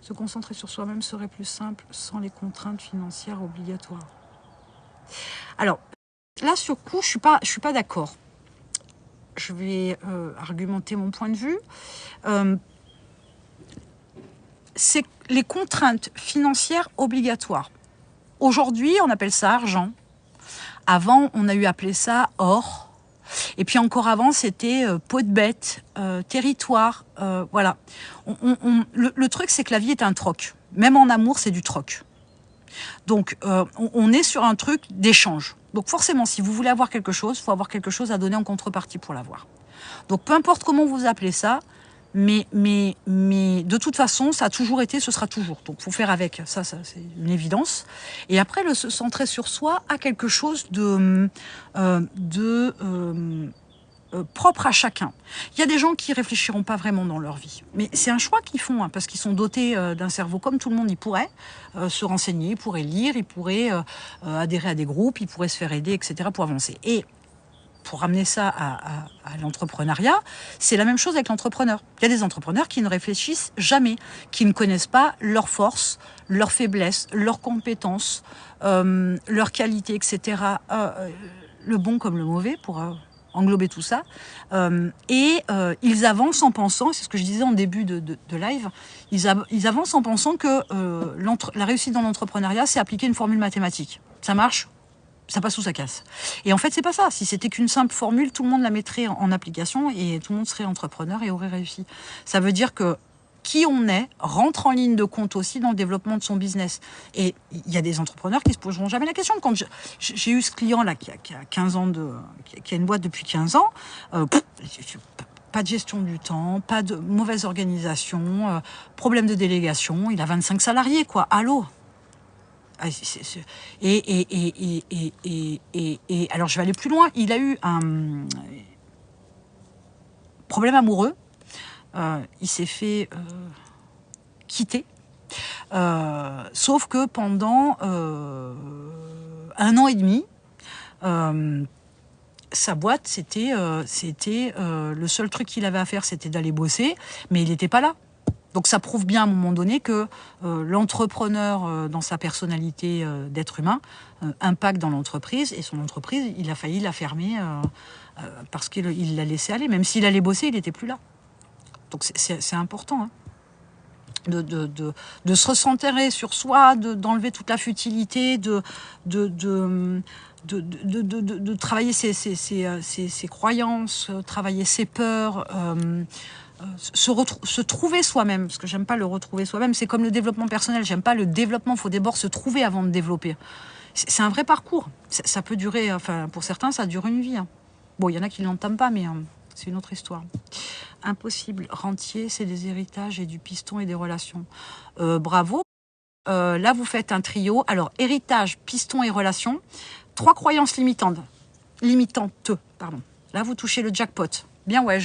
Se concentrer sur soi-même serait plus simple sans les contraintes financières obligatoires. Alors, là, sur le coup, je suis pas d'accord. Je vais argumenter mon point de vue. C'est les contraintes financières obligatoires. Aujourd'hui, on appelle ça argent. Avant, on a eu appelé ça or. Et puis encore avant, c'était peau de bête, territoire. Voilà. Le truc, c'est que la vie est un troc. Même en amour, c'est du troc. Donc, on est sur un truc d'échange. Donc forcément, si vous voulez avoir quelque chose, il faut avoir quelque chose à donner en contrepartie pour l'avoir. Donc peu importe comment vous appelez ça, mais de toute façon, ça a toujours été, ce sera toujours. Donc il faut faire avec, ça c'est une évidence. Et après, le se centrer sur soi a quelque chose de propre à chacun. Il y a des gens qui réfléchiront pas vraiment dans leur vie, mais c'est un choix qu'ils font, hein, parce qu'ils sont dotés d'un cerveau comme tout le monde. Ils pourraient se renseigner, ils pourraient lire, ils pourraient adhérer à des groupes, ils pourraient se faire aider, etc. pour avancer. Et pour ramener ça à l'entrepreneuriat, c'est la même chose avec l'entrepreneur. Il y a des entrepreneurs qui ne réfléchissent jamais, qui ne connaissent pas leurs forces, leurs faiblesses, leurs compétences, leurs qualités, etc. Le bon comme le mauvais, pour englober tout ça. Ils avancent en pensant, c'est ce que je disais en début de live, ils avancent en pensant que la réussite dans l'entrepreneuriat, c'est appliquer une formule mathématique. Ça marche ? Ça passe ou ça casse. Et en fait, c'est pas ça. Si c'était qu'une simple formule, tout le monde la mettrait en application et tout le monde serait entrepreneur et aurait réussi. Ça veut dire que qui on est rentre en ligne de compte aussi dans le développement de son business. Et il y a des entrepreneurs qui se poseront jamais la question. Quand j'ai eu ce client-là qui a 15 ans qui a une boîte depuis 15 ans, pas de gestion du temps, pas de mauvaise organisation, problème de délégation, il a 25 salariés, quoi. Allô ? Et alors je vais aller plus loin. Il a eu un problème amoureux. Il s'est fait quitter. Sauf que pendant 1 an et demi, sa boîte, c'était le seul truc qu'il avait à faire, c'était d'aller bosser, mais il n'était pas là. Donc ça prouve bien à un moment donné que l'entrepreneur, dans sa personnalité d'être humain, impacte dans l'entreprise, et son entreprise, il a failli la fermer parce qu'il l'a laissé aller. Même s'il allait bosser, il n'était plus là. Donc c'est important, hein, de se recentrer sur soi, d'enlever toute la futilité, de travailler ses croyances, travailler ses peurs, se trouver soi-même, parce que j'aime pas le retrouver soi-même, c'est comme le développement personnel, j'aime pas le développement, il faut d'abord se trouver avant de développer. C'est un vrai parcours, ça peut durer, enfin pour certains ça dure une vie, hein. Bon, il y en a qui ne l'entament pas, mais c'est une autre histoire. Impossible, rentier, c'est des héritages et du piston et des relations. Bravo, là vous faites un trio, alors héritage, piston et relations, 3 croyances limitantes, pardon. Là vous touchez le jackpot, bien ouais,